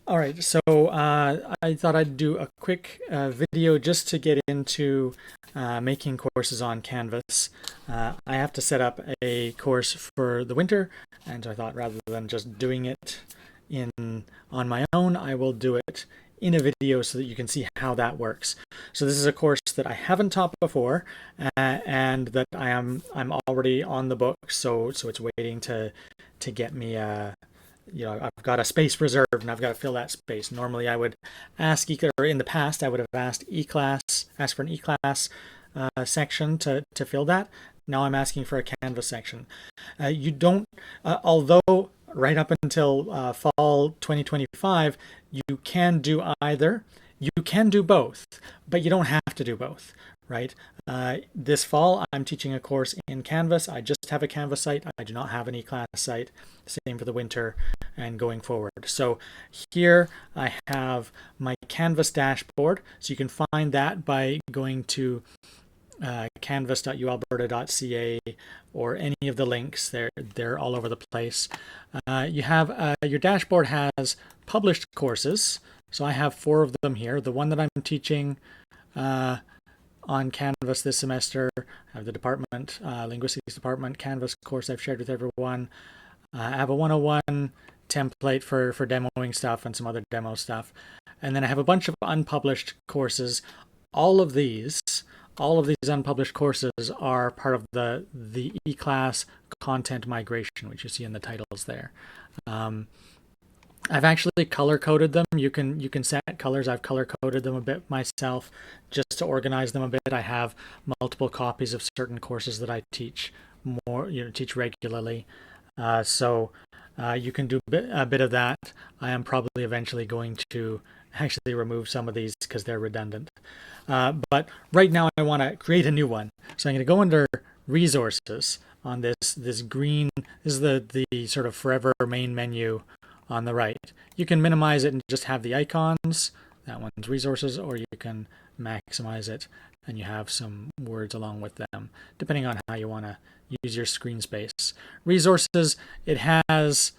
All right, so I thought I'd do a quick video just to get into making courses on Canvas. I have to set up a course for the winter, and so I thought rather than just doing it in on my own, I will do it in a video so that you can see how that works. So this is a course that I haven't taught before, and that I'm already on the book, so it's waiting to get me I've got a space reserved and I've got to fill that space. Normally, I would ask, or in the past, I would have asked eClass, asked for an eClass section to fill that. Now I'm asking for a Canvas section. You don't, although right up until fall 2025, you can do either. You can do both, but you don't have to do both, right? This fall, I'm teaching a course in Canvas. I just have a Canvas site. I do not have an eClass site. Same for the winter and going forward. So here I have my Canvas dashboard. So you can find that by going to canvas.ualberta.ca or any of the links. They're all over the place. You have your dashboard has published courses. So I have 4 of them here. The one that I'm teaching on Canvas this semester, I have the department, linguistics department Canvas course I've shared with everyone. I have a 101 template for demoing stuff and some other demo stuff. And then I have a bunch of unpublished courses. All of these unpublished courses are part of the eClass content migration, which you see in the titles there. I've actually color coded them. You can set colors. I've color coded them a bit myself just to organize them a bit. I have multiple copies of certain courses that I teach teach regularly. So you can do a bit of that. I am probably eventually going to actually remove some of these because they're redundant. But right now I want to create a new one. So I'm going to go under resources on this green. This is the sort of forever main menu on the right. You can minimize it and just have the icons. That one's resources, or you can maximize it and you have some words along with them, depending on how you want to use your screen space. Resources, it has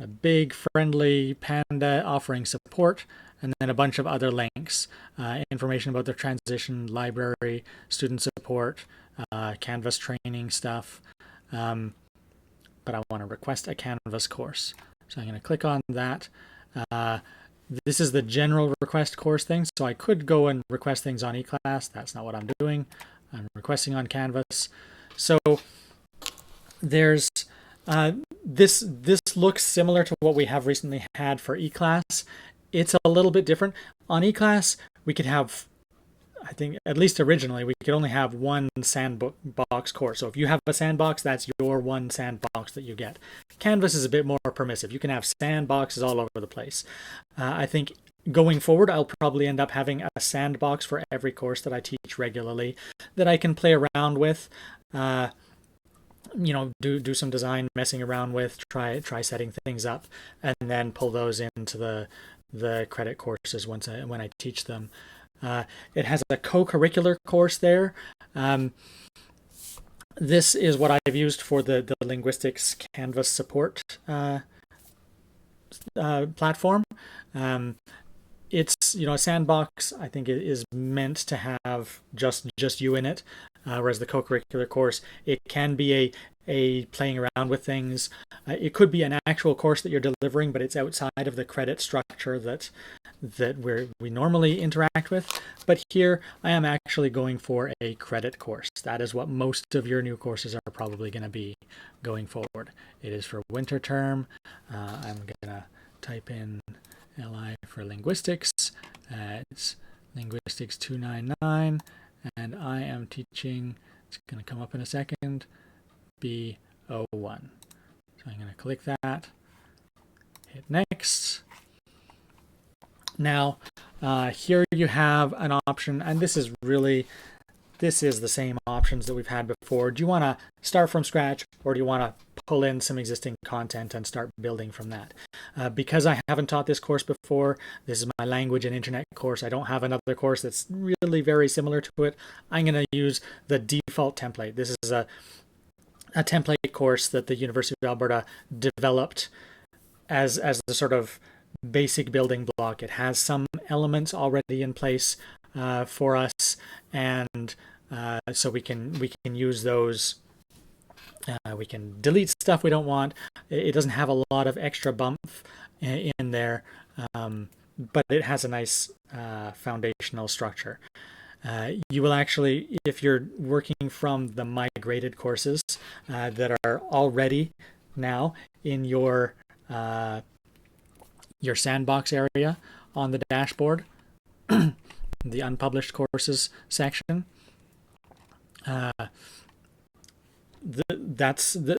a big friendly panda offering support, and then a bunch of other links, information about the transition library, student support, Canvas training stuff. But I want to request a Canvas course. So I'm going to click on that. This is the general request course thing. So I could go and request things on eClass. That's not what I'm doing. I'm requesting on Canvas. So there's this looks similar to what we have recently had for eClass. It's a little bit different. On eClass, we could have, I think, at least originally, we could only have one sandbox course. So if you have a sandbox, that's your one sandbox that you get. Canvas is a bit more permissive. You can have sandboxes all over the place. I think going forward, I'll probably end up having a sandbox for every course that I teach regularly that I can play around with. Do some design messing around with, try setting things up, and then pull those into the credit courses when I teach them. It has a co-curricular course there. This is what I've used for the linguistics Canvas support platform. It's a sandbox. I think it is meant to have just you in it, whereas the co-curricular course, it can be a playing around with things. It could be an actual course that you're delivering, but it's outside of the credit structure that we normally interact with. But here I am actually going for a credit course. That is what most of your new courses are probably going to be going forward. It is for winter term. I'm going to type in LI for linguistics. It's linguistics 299, and I am teaching, it's going to come up in a second, B01. So I'm going to click that, hit next. Now, here you have an option, and this is the same options that we've had before. Do you want to start from scratch, or do you want to pull in some existing content and start building from that? Because I haven't taught this course before, this is my language and internet course. I don't have another course that's really very similar to it. I'm going to use the default template. This is a template course that the University of Alberta developed as the sort of basic building block. It has some elements already in place for us, and so we can use those. We can delete stuff we don't want. It doesn't have a lot of extra bump in there, but it has a nice foundational structure. You will actually, if you're working from the migrated courses that are already now in your sandbox area on the dashboard, the unpublished courses section,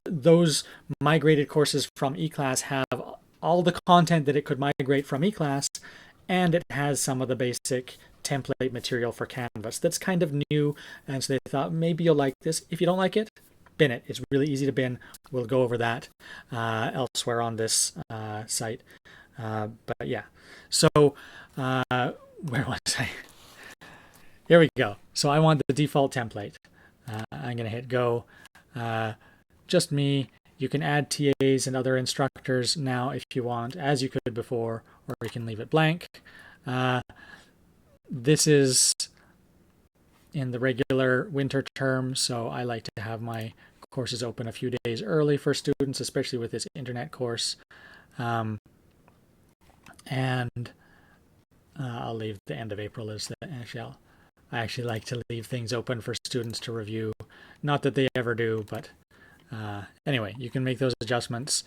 those migrated courses from eClass have all the content that it could migrate from eClass, and it has some of the basic template material for Canvas that's kind of new, and so they thought maybe you'll like this. If you don't like it, bin it. It's really easy to bin. We'll go over that elsewhere on this site. But yeah, so where was I? Here we go. So I want the default template. I'm going to hit go. Just me. You can add TAs and other instructors now if you want, as you could before, or you can leave it blank. This is in the regular winter term, so I like to have my courses open a few days early for students, especially with this internet course. And I'll leave the end of April as the actually. I actually like to leave things open for students to review. Not that they ever do, but anyway, you can make those adjustments,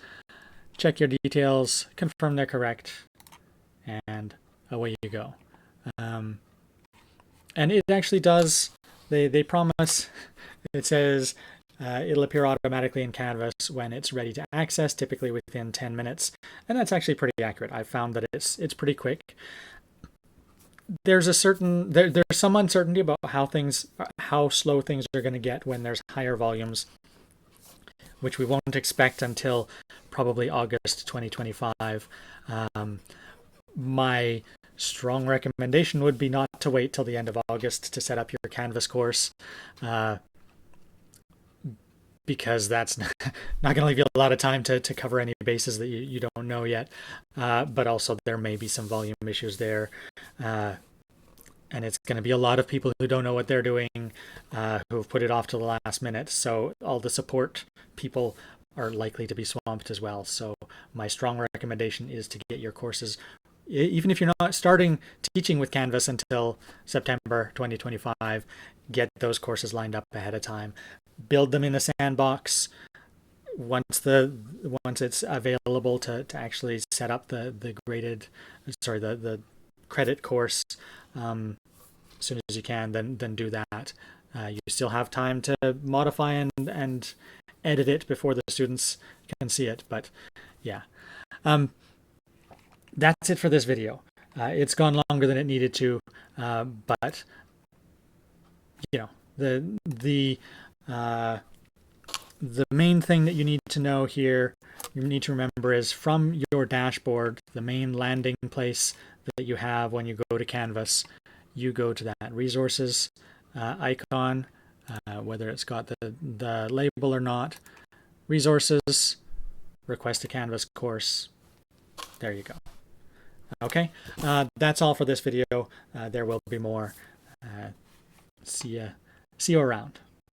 check your details, confirm they're correct, and away you go. And it actually does, they promise, it says it'll appear automatically in Canvas when it's ready to access, typically within 10 minutes. And that's actually pretty accurate. I found that it's pretty quick. There's some uncertainty about how slow things are going to get when there's higher volumes, which we won't expect until probably August 2025. My strong recommendation would be not to wait till the end of August to set up your Canvas course, because that's not going to leave you a lot of time to cover any bases that you don't know yet. But also there may be some volume issues there. And it's going to be a lot of people who don't know what they're doing, who've put it off to the last minute. So all the support people are likely to be swamped as well. So my strong recommendation is to get your courses, even if you're not starting teaching with Canvas until September 2025, get those courses lined up ahead of time. Build them in a sandbox. Once it's available to actually set up the credit course, as soon as you can, then do that. You still have time to modify and edit it before the students can see it. But yeah, that's it for this video. It's gone longer than it needed to, but you know, the main thing that you need to know here, you need to remember, is from your dashboard, the main landing place that you have when you go to Canvas, you go to that resources icon, whether it's got the label or not, resources, request a Canvas course. There you go. Okay, that's all for this video. There will be more. See you around.